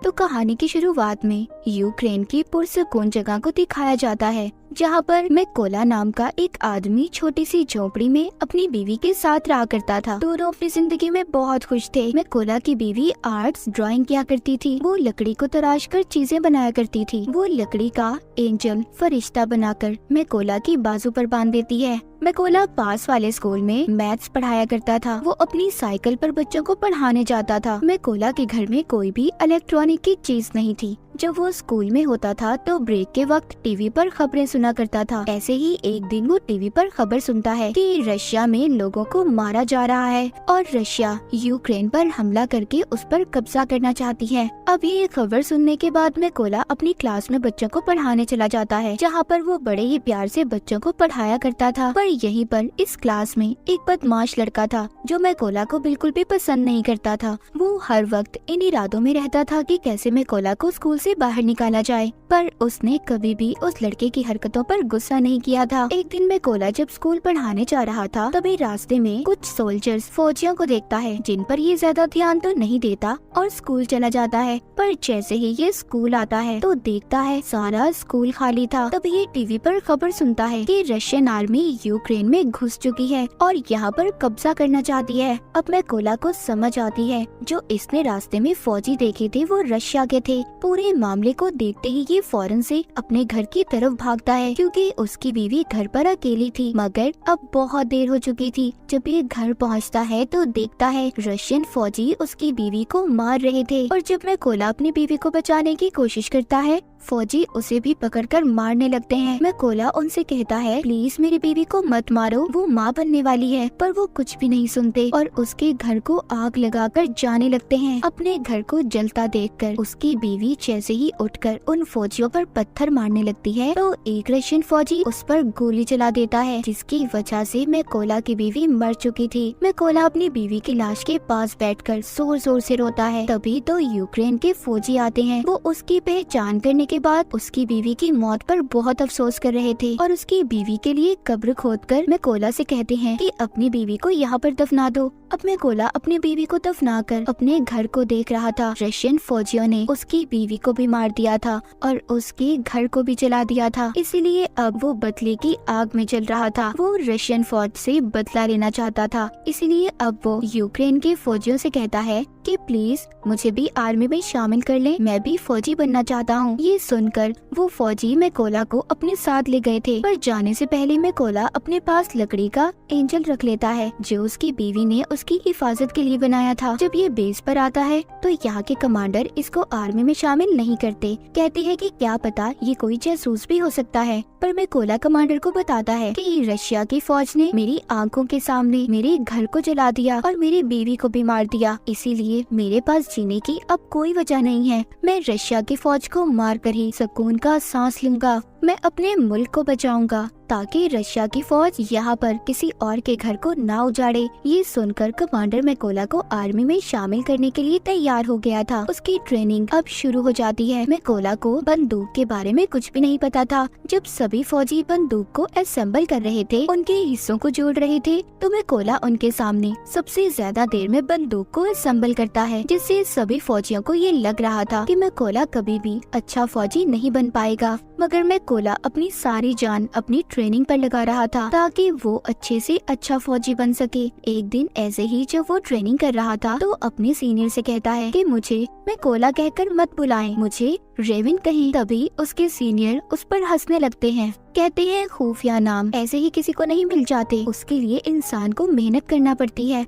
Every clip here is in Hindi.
तो कहानी की शुरुआत में यूक्रेन की पुरसकून जगह को दिखाया जाता है, जहाँ पर मैकोला नाम का एक आदमी छोटी सी झोपड़ी में अपनी बीवी के साथ रहा करता था। दोनों अपनी जिंदगी में बहुत खुश थे। मैकोला की बीवी आर्ट्स ड्राइंग किया करती थी। वो लकड़ी को तराश कर चीजें बनाया करती थी। वो लकड़ी का एंजल फरिश्ता बनाकर मैकोला की बाजू पर बांध देती है। मैकोला पास वाले स्कूल में मैथ्स पढ़ाया करता था। वो अपनी साइकिल पर बच्चों को पढ़ाने जाता था। मैकोला के घर में कोई भी इलेक्ट्रॉनिक की चीज नहीं थी। जब वो स्कूल में होता था तो ब्रेक के वक्त टीवी पर खबरें सुना करता था। ऐसे ही एक दिन वो टीवी पर खबर सुनता है कि रशिया में लोगों को मारा जा रहा है और रशिया यूक्रेन पर हमला करके उस पर कब्जा करना चाहती है। अब ये खबर सुनने के बाद मैकोला अपनी क्लास में बच्चों को पढ़ाने चला जाता है, जहाँ पर वो बड़े ही प्यार से बच्चों को पढ़ाया करता था। पर यहीं पर इस क्लास में एक बदमाश लड़का था जो मैकोला को बिल्कुल भी पसंद नहीं करता था। वो हर वक्त इन इरादों में रहता था कि कैसे मैकोला को स्कूल से बाहर निकाला जाए, पर उसने कभी भी उस लड़के की हरकतों पर गुस्सा नहीं किया था। एक दिन मैकोला जब स्कूल पढ़ाने जा रहा था, तभी रास्ते में कुछ सोल्जर्स फौजियों को देखता है, जिन पर ये ज्यादा ध्यान तो नहीं देता और स्कूल चला जाता है। पर जैसे ही ये स्कूल आता है तो देखता है सारा स्कूल खाली था। तभी ये टीवी पर खबर सुनता है कि रशियन आर्मी यूक्रेन में घुस चुकी है और यहाँ पर कब्जा करना चाहती है। अब मैकोला को समझ आती है जो इसने रास्ते में फौजी देखे थे वो रशिया के थे। पूरे मामले को देखते ही ये फौरन से अपने घर की तरफ भागता है, क्योंकि उसकी बीवी घर पर अकेली थी। मगर अब बहुत देर हो चुकी थी। जब ये घर पहुंचता है तो देखता है रशियन फौजी उसकी बीवी को मार रहे थे और जब मैकोला अपनी बीवी को बचाने की कोशिश करता है, फौजी उसे भी पकड़कर मारने लगते हैं। मैकोला उनसे कहता है प्लीज मेरी बीवी को मत मारो, वो माँ बनने वाली है। पर वो कुछ भी नहीं सुनते और उसके घर को आग लगाकर जाने लगते हैं। अपने घर को जलता देखकर उसकी बीवी जैसे ही उठकर उन फौजियों पर पत्थर मारने लगती है तो एक रशियन फौजी उस पर गोली चला देता है, जिसकी वजह से मैकोला की बीवी मर चुकी थी। मैकोला अपनी बीवी की लाश के पास बैठकर जोर जोर से रोता है। तभी तो यूक्रेन के फौजी आते हैं। वो उसकी पहचान करने के बाद उसकी बीवी की मौत पर बहुत अफसोस कर रहे थे और उसकी बीवी के लिए कब्र खोदकर मैकोला से कहते हैं कि अपनी बीवी को यहाँ पर दफना दो। अब मैकोला अपनी बीवी को दफनाकर अपने घर को देख रहा था। रशियन फौजियों ने उसकी बीवी को भी मार दिया था और उसके घर को भी जला दिया था, इसीलिए अब वो बदले की आग में जल रहा था। वो रशियन फौज से बदला लेना चाहता था, इसीलिए अब वो यूक्रेन के फौजियों से कहता है कि प्लीज मुझे भी आर्मी में शामिल कर लें, मैं भी फौजी बनना चाहता हूँ। ये सुनकर वो फौजी मैकोला को अपने साथ ले गए थे, पर जाने से पहले मैकोला अपने पास लकड़ी का एंजल रख लेता है जो उसकी बीवी ने उसकी हिफाजत के लिए बनाया था। जब ये बेस पर आता है तो यहाँ के कमांडर इसको आर्मी में शामिल नहीं करते, कहते हैं कि क्या पता ये कोई जासूस भी हो सकता है। पर मैकोला कमांडर को बताता है कि रशिया की फौज ने मेरी आंखों के सामने मेरे घर को जला दिया और मेरी बीवी को भी मार दिया, इसीलिए मेरे पास जीने की अब कोई वजह नहीं है। मैं रशिया की फौज को मार कर ही सुकून का सांस लूंगा। मैं अपने मुल्क को बचाऊंगा ताकि रशिया की फौज यहाँ पर किसी और के घर को ना उजाड़े। ये सुनकर कमांडर मैकोला को आर्मी में शामिल करने के लिए तैयार हो गया था। उसकी ट्रेनिंग अब शुरू हो जाती है। मैकोला को बंदूक के बारे में कुछ भी नहीं पता था। जब सभी फौजी बंदूक को असेंबल कर रहे थे, उनके हिस्सों को जोड़ रहे थे, तो मैकोला उनके सामने सबसे ज्यादा देर में बंदूक को असेंबल करता है, जिससे सभी फौजियों को ये लग रहा था कि मैकोला कभी भी अच्छा फौजी नहीं बन पाएगा। मगर मैकोला अपनी सारी जान अपनी ट्रेनिंग पर लगा रहा था ताकि वो अच्छे से अच्छा फौजी बन सके। एक दिन ऐसे ही जब वो ट्रेनिंग कर रहा था तो अपने सीनियर से कहता है कि मुझे मैकोला कहकर मत बुलाएं, मुझे रेविन कहें। तभी उसके सीनियर उस पर हंसने लगते हैं, कहते हैं खुफिया नाम ऐसे ही किसी को नहीं मिल जाते, उसके लिए इंसान को मेहनत करना पड़ती है।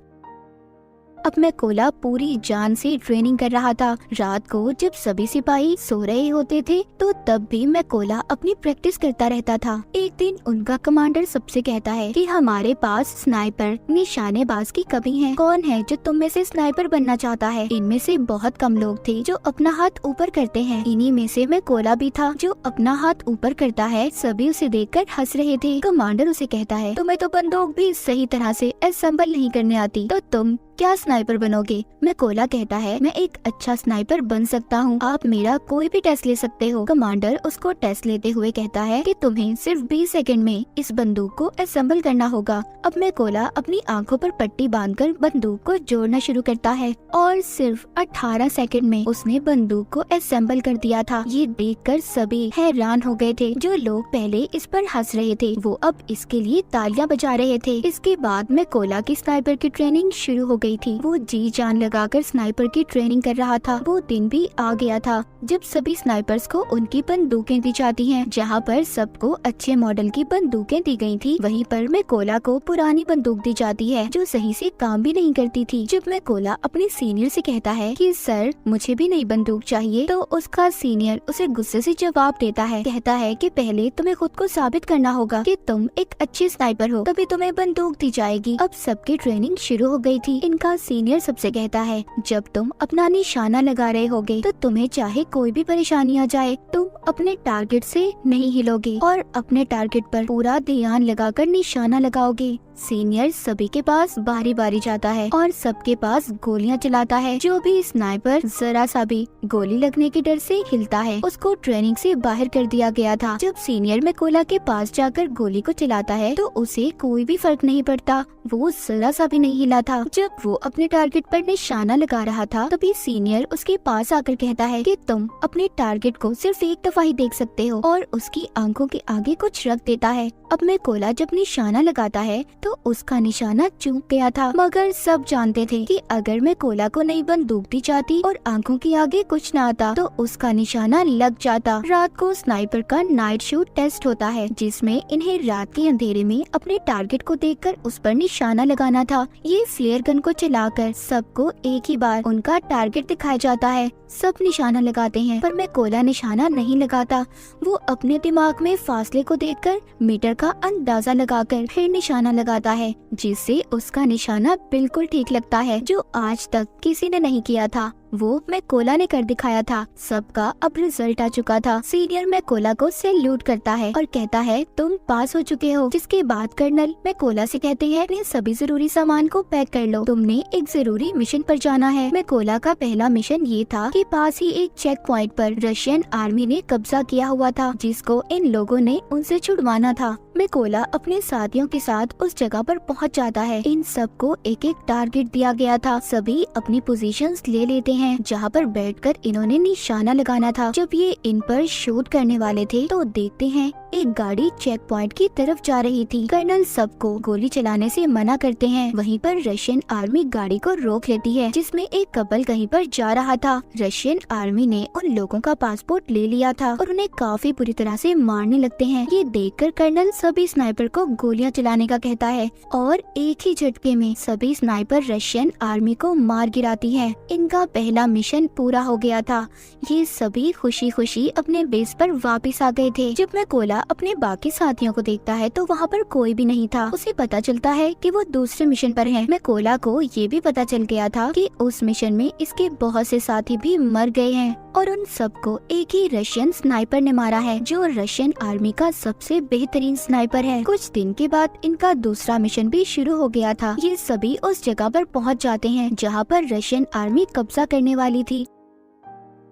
अब मैकोला पूरी जान से ट्रेनिंग कर रहा था। रात को जब सभी सिपाही सो रहे होते थे तो तब भी मैकोला अपनी प्रैक्टिस करता रहता था। एक दिन उनका कमांडर सबसे कहता है कि हमारे पास स्नाइपर निशानेबाज की कमी है, कौन है जो तुम में से स्नाइपर बनना चाहता है? इनमें से बहुत कम लोग थे जो अपना हाथ ऊपर करते हैं। इन्हीं में से मैकोला भी था जो अपना हाथ ऊपर करता है। सभी उसे देखकर हंस रहे थे। कमांडर उसे कहता है तुम्हें तो बंदूक भी सही तरह से असेंबल नहीं करने आती, तो तुम क्या स्नाइपर बनोगे? मैकोला कहता है, मैं एक अच्छा स्नाइपर बन सकता हूँ, आप मेरा कोई भी टेस्ट ले सकते हो। कमांडर उसको टेस्ट लेते हुए कहता है कि तुम्हें सिर्फ 20 सेकंड में इस बंदूक को असेंबल करना होगा। अब मैकोला अपनी आंखों पर पट्टी बांधकर बंदूक को जोड़ना शुरू करता है और सिर्फ 18 सेकंड में उसने बंदूक को असेंबल कर दिया था। ये देखकर सभी हैरान हो गए थे। जो लोग पहले इस पर हंस रहे थे वो अब इसके लिए तालियां बजा रहे थे। इसके बाद मैकोला की स्नाइपर की ट्रेनिंग शुरू हो गई थी। वो जी जान लगाकर स्नाइपर की ट्रेनिंग कर रहा था। वो दिन भी आ गया था जब सभी स्नाइपर्स को उनकी बंदूकें दी जाती हैं। जहाँ पर सबको अच्छे मॉडल की बंदूकें दी गई थी, वहीं पर मैकोला को पुरानी बंदूक दी जाती है जो सही से काम भी नहीं करती थी। जब मैकोला अपने सीनियर से कहता है कि सर मुझे भी नई बंदूक चाहिए, तो उसका सीनियर उसे गुस्से से जवाब देता है। कहता है कि पहले तुम्हें खुद को साबित करना होगा कि तुम एक अच्छे स्नाइपर हो, तभी तुम्हें बंदूक दी जाएगी। अब सबकी ट्रेनिंग शुरू हो गई थी। इनका सीनियर सबसे कहता है, जब तुम अपना निशाना लगा रहे होगे तो तुम्हें चाहे कोई भी परेशानी आ जाए, तुम अपने टारगेट से नहीं हिलोगे और अपने टारगेट पर पूरा ध्यान लगाकर निशाना लगाओगे। सीनियर सभी के पास बारी बारी जाता है और सबके पास गोलियां चलाता है। जो भी स्नाइपर जरा सा भी गोली लगने के डर से हिलता है उसको ट्रेनिंग से बाहर कर दिया गया था। जब सीनियर मैकोला के पास जाकर गोली को चलाता है तो उसे कोई भी फर्क नहीं पड़ता, वो जरा सा भी नहीं हिला था। जब वो अपने टारगेट पर निशाना लगा रहा था तभी सीनियर उसके पास आकर कहता है कि तुम अपने टारगेट को सिर्फ एक दफा ही देख सकते हो, और उसकी आंखों के आगे कुछ रख देता है। अब मैकोला जब निशाना लगाता है तो उसका निशाना चूक गया था, मगर सब जानते थे कि अगर मैकोला को नई बंदूक दी जाती और आंखों के आगे कुछ न आता तो उसका निशाना लग जाता। रात को स्नाइपर का नाइट शूट टेस्ट होता है जिसमें इन्हें रात के अंधेरे में अपने टारगेट को देखकर उस पर निशाना लगाना था। ये फ्लेयर गन को चलाकर सबको एक ही बार उनका टारगेट दिखाया जाता है। सब निशाना लगाते हैं पर मैकोला निशाना नहीं लगाता। वो अपने दिमाग में फासले को देखकर मीटर का अंदाजा लगाकर फिर निशाना लगाता है, जिससे उसका निशाना बिल्कुल ठीक लगता है, जो आज तक किसी ने नहीं किया था। वो मैकोला ने कर दिखाया था। सबका अब रिजल्ट आ चुका था। सीनियर मैकोला को सैल्यूट करता है और कहता है तुम पास हो चुके हो। जिसके बाद कर्नल मैकोला से कहते हैं अपने सभी जरूरी सामान को पैक कर लो, तुमने एक जरूरी मिशन पर जाना है। मैकोला का पहला मिशन ये था कि पास ही एक चेक पॉइंट पर रशियन आर्मी ने कब्जा किया हुआ था, जिसको इन लोगों ने उनसे छुड़वाना था। मैकोला अपने साथियों के साथ उस जगह पर पहुंच जाता है। इन सबको एक एक टारगेट दिया गया था। सभी अपनी पोजीशंस ले लेते हैं जहां पर बैठकर इन्होंने निशाना लगाना था। जब ये इन पर शूट करने वाले थे तो देखते हैं एक गाड़ी चेक पॉइंट की तरफ जा रही थी। कर्नल सबको गोली चलाने से मना करते हैं। वहीं पर रशियन आर्मी गाड़ी को रोक लेती है जिसमें एक कपल कहीं पर जा रहा था। रशियन आर्मी ने उन लोगों का पासपोर्ट ले लिया था और उन्हें काफी बुरी तरह से मारने लगते हैं। ये देखकर कर्नल सभी स्नाइपर को गोलियां चलाने का कहता है और एक ही झटके में सभी स्नाइपर रशियन आर्मी को मार गिराती है। इनका पहला मिशन पूरा हो गया था। ये सभी खुशी खुशी अपने बेस पर वापस आ गए थे। जब मैकोला अपने बाकी साथियों को देखता है तो वहाँ पर कोई भी नहीं था। उसे पता चलता है कि वो दूसरे मिशन पर है। मैकोला को ये भी पता चल गया था कि उस मिशन में इसके बहुत से साथी भी मर गए हैं और उन सबको एक ही रशियन स्नाइपर ने मारा है, जो रशियन आर्मी का सबसे बेहतरीन स्नाइपर है। कुछ दिन के बाद इनका दूसरा मिशन भी शुरू हो गया था। ये सभी उस जगह पर पहुंच जाते हैं जहां पर रशियन आर्मी कब्जा करने वाली थी।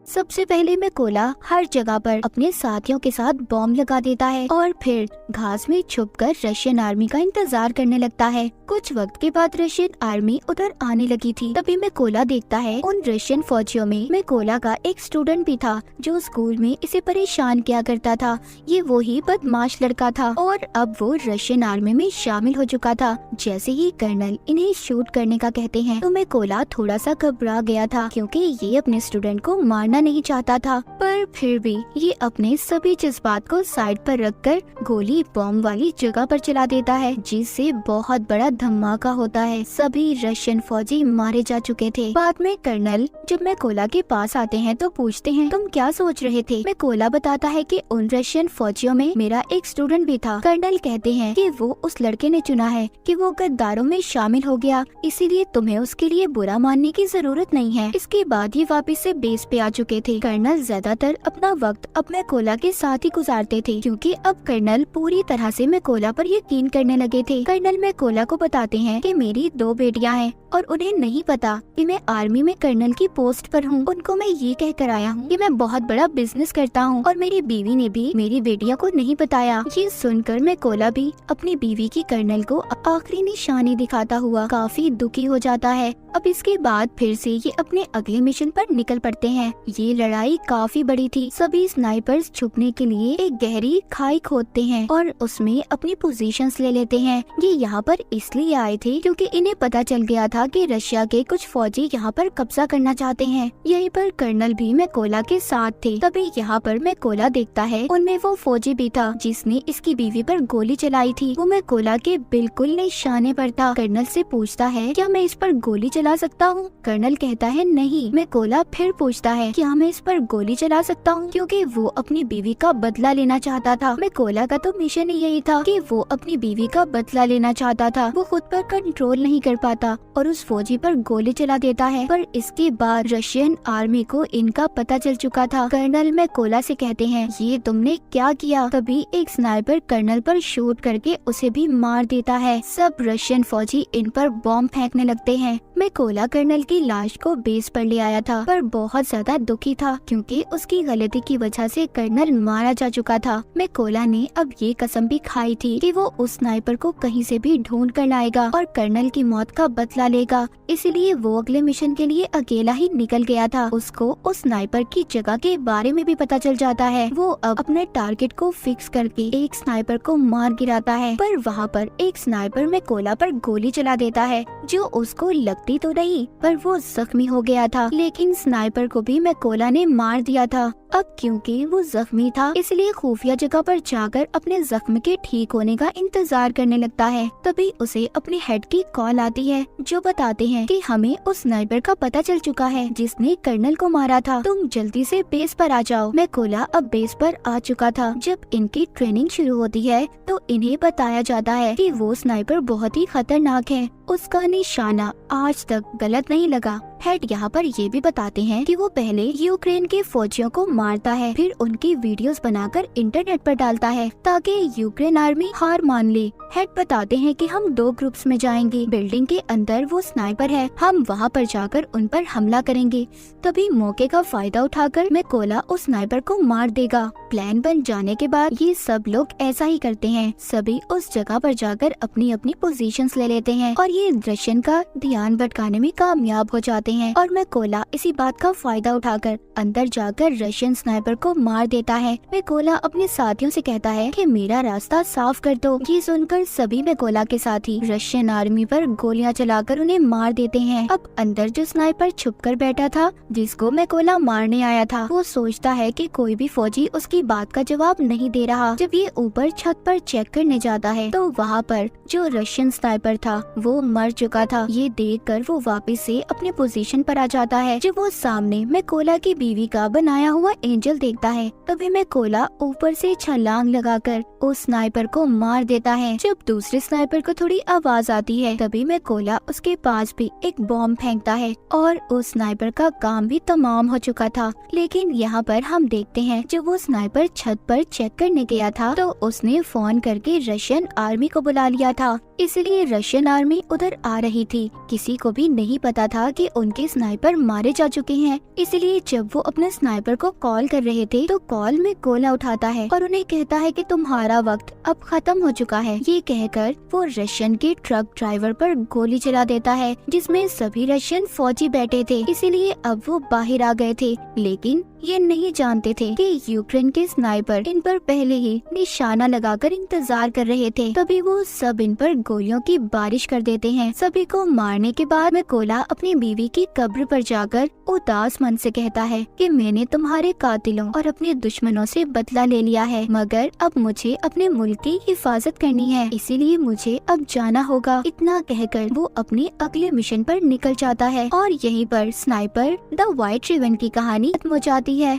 सबसे पहले मैकोला हर जगह पर अपने साथियों के साथ बॉम्ब लगा देता है और फिर घास में छुपकर रशियन आर्मी का इंतजार करने लगता है। कुछ वक्त के बाद रशियन आर्मी उधर आने लगी थी। तभी मैकोला देखता है उन रशियन फौजियों में मैकोला का एक स्टूडेंट भी था जो स्कूल में इसे परेशान किया करता था। ये वो ही बदमाश लड़का था और अब वो रशियन आर्मी में शामिल हो चुका था। जैसे ही कर्नल इन्हें शूट करने का कहते हैं तो मैकोला थोड़ा सा घबरा गया था, क्योंकि ये अपने स्टूडेंट को मारना नहीं चाहता था, पर फिर भी ये अपने सभी जज्बात को साइड पर रखकर गोली बॉम्ब वाली जगह पर चला देता है, जिससे बहुत बड़ा धमाका होता है। सभी रशियन फौजी मारे जा चुके थे। बाद में कर्नल जब मैकोला के पास आते हैं तो पूछते हैं तुम क्या सोच रहे थे। मैकोला बताता है कि उन रशियन फौजियों में मेरा एक स्टूडेंट भी था। कर्नल कहते हैं कि वो उस लड़के ने चुना है कि वो गद्दारों में शामिल हो गया, इसीलिए तुम्हें उसके लिए बुरा मानने की जरूरत नहीं है। इसके बाद ये वापस से बेस पे आ चुके चुके थे। कर्नल ज्यादातर अपना वक्त अब मैकोला के साथ ही गुजारते थे, क्योंकि अब कर्नल पूरी तरह से मैकोला पर यकीन करने लगे थे। कर्नल मैकोला को बताते हैं कि मेरी 2 बेटियां हैं और उन्हें नहीं पता कि मैं आर्मी में कर्नल की पोस्ट पर हूँ। उनको मैं ये कह कर आया हूँ कि मैं बहुत बड़ा बिजनेस करता हूँ और मेरी बीवी ने भी मेरी बेटियों को नहीं बताया। ये सुनकर मैकोला भी अपनी बीवी की कर्नल को आखिरी निशानी दिखाता हुआ काफी दुखी हो जाता है। अब इसके बाद फिर से ये अपने अगले मिशन पर निकल पड़ते हैं। ये लड़ाई काफी बड़ी थी। सभी स्नाइपर्स छुपने के लिए एक गहरी खाई खोदते हैं और उसमें अपनी पोजीशंस ले लेते हैं। ये यहाँ पर इसलिए आए थे क्योंकि इन्हें पता चल गया था कि रशिया के कुछ फौजी यहाँ पर कब्जा करना चाहते हैं। यहीं पर कर्नल भी मैकोला के साथ थे। तभी यहाँ पर मैकोला देखता है उनमें वो फौजी भी था जिसने इसकी बीवी पर गोली चलाई थी। वो मैकोला के बिल्कुल निशाने पर था। कर्नल से पूछता है क्या मैं इस पर गोली चला सकता हूँ? कर्नल कहता है नहीं। मैकोला फिर पूछता है क्या मैं इस पर गोली चला सकता हूँ, क्योंकि वो अपनी बीवी का बदला लेना चाहता था। मैकोला का तो मिशन ही यही था कि वो अपनी बीवी का बदला लेना चाहता था। वो खुद पर कंट्रोल नहीं कर पाता और उस फौजी पर गोली चला देता है। पर इसके बाद रशियन आर्मी को इनका पता चल चुका था। कर्नल मैकोला से कहते हैं ये तुमने क्या किया? तभी एक स्नाइपर कर्नल पर शूट करके उसे भी मार देता है। सब रशियन फौजी इन पर बॉम्ब फेंकने लगते हैं। मैकोला कर्नल की लाश को बेस पर ले आया था, पर बहुत ज्यादा दुखी था क्योंकि उसकी गलती की वजह से कर्नल मारा जा चुका था। मैकोला ने अब ये कसम भी खाई थी कि वो उस स्नाइपर को कहीं से भी ढूंढ कर लाएगा और कर्नल की मौत का बदला लेगा। इसलिए वो अगले मिशन के लिए अकेला ही निकल गया था। उसको उस स्नाइपर की जगह के बारे में भी पता चल जाता है। वो अब अपने टारगेट को फिक्स करके एक स्नाइपर को मार गिराता है, पर वहाँ पर एक स्नाइपर मैकोला पर गोली चला देता है जो उसको लगती तो नहीं, पर वो जख्मी हो गया था। लेकिन स्नाइपर को भी मैकोला ने मार दिया था। अब क्योंकि वो जख्मी था इसलिए खुफिया जगह पर जाकर अपने जख्म के ठीक होने का इंतजार करने लगता है। तभी उसे अपने हेड की कॉल आती है जो बताते हैं कि हमें उस स्नाइपर का पता चल चुका है जिसने कर्नल को मारा था। तुम जल्दी से बेस पर आ जाओ। मैकोला अब बेस पर आ चुका था। जब इनकी ट्रेनिंग शुरू होती है तो इन्हें बताया जाता है कि वो स्नाइपर बहुत ही खतरनाक है। उसका निशाना आज तक गलत नहीं लगा। हेड यहाँ पर ये भी बताते हैं कि वो पहले यूक्रेन के फौजियों को मारता है, फिर उनकी वीडियोस बनाकर इंटरनेट पर डालता है ताकि यूक्रेन आर्मी हार मान ले। हेड बताते हैं कि हम 2 ग्रुप्स में जाएंगे। बिल्डिंग के अंदर वो स्नाइपर है, हम वहाँ पर जाकर उन पर हमला करेंगे। तभी मौके का फायदा उठाकर मैकोला उस स्नाइपर को मार देगा। प्लान बन जाने के बाद ये सब लोग ऐसा ही करते हैं। सभी उस जगह पर जाकर अपनी अपनी पोजीशंस ले लेते हैं और ये रशियन का ध्यान भटकाने में कामयाब हो जाते हैं। और मैकोला इसी बात का फायदा उठाकर अंदर जाकर रशियन स्नाइपर को मार देता है। मैकोला अपने साथियों से कहता है कि मेरा रास्ता साफ कर दो। ये सुनकर सभी मैकोला के साथी रशियन आर्मी पर गोलियां चलाकर उन्हें मार देते हैं। अब अंदर जो स्नाइपर छुपकर बैठा था जिसको मैकोला मारने आया था, वो सोचता है कि कोई भी फौजी उसकी बात का जवाब नहीं दे रहा। जब ये ऊपर छत पर चेक करने जाता है तो वहाँ पर जो रशियन स्नाइपर था वो मर चुका था। ये देखकर वो वापस से अपने पोजीशन पर आ जाता है। जब वो सामने मैकोला की बीवी का बनाया हुआ एंजल देखता है तभी मैकोला ऊपर से छलांग लगाकर उस स्नाइपर को मार देता है। जब दूसरे स्नाइपर को थोड़ी आवाज आती है तभी मैकोला उसके पास भी एक बॉम्ब फेंकता है और उस स्नाइपर का काम भी तमाम हो चुका था। लेकिन यहाँ पर हम देखते हैं जब वो स्नाइपर छत पर चेक करने गया था तो उसने फोन करके रशियन आर्मी को बुला लिया था, इसलिए रशियन आर्मी उधर आ रही थी। किसी को भी नहीं पता था कि उनके स्नाइपर मारे जा चुके हैं। इसलिए जब वो अपने स्नाइपर को कॉल कर रहे थे तो कॉल में मैकोला उठाता है और उन्हें कहता है कि तुम्हारा वक्त अब खत्म हो चुका है। ये कहकर वो रशियन के ट्रक ड्राइवर पर गोली चला देता है जिसमें सभी रशियन फौजी बैठे थे। इसीलिए अब वो बाहर आ गए थे, लेकिन ये नहीं जानते थे कि यूक्रेन के स्नाइपर इन पर पहले ही निशाना लगाकर इंतजार कर रहे थे। तभी वो सब इन पर गोलियों की बारिश कर देते हैं। सभी को मारने के बाद मैकोला अपनी बीवी की कब्र पर जाकर उदास मन से कहता है कि मैंने तुम्हारे कातिलों और अपने दुश्मनों से बदला ले लिया है, मगर अब मुझे अपने मुल्क की हिफाजत करनी है, इसीलिए मुझे अब जाना होगा। इतना कहकर वो अपने अगले मिशन पर निकल जाता है और यहीं पर स्नाइपर द व्हाइट रिबन की कहानी खत्म हो जाती है।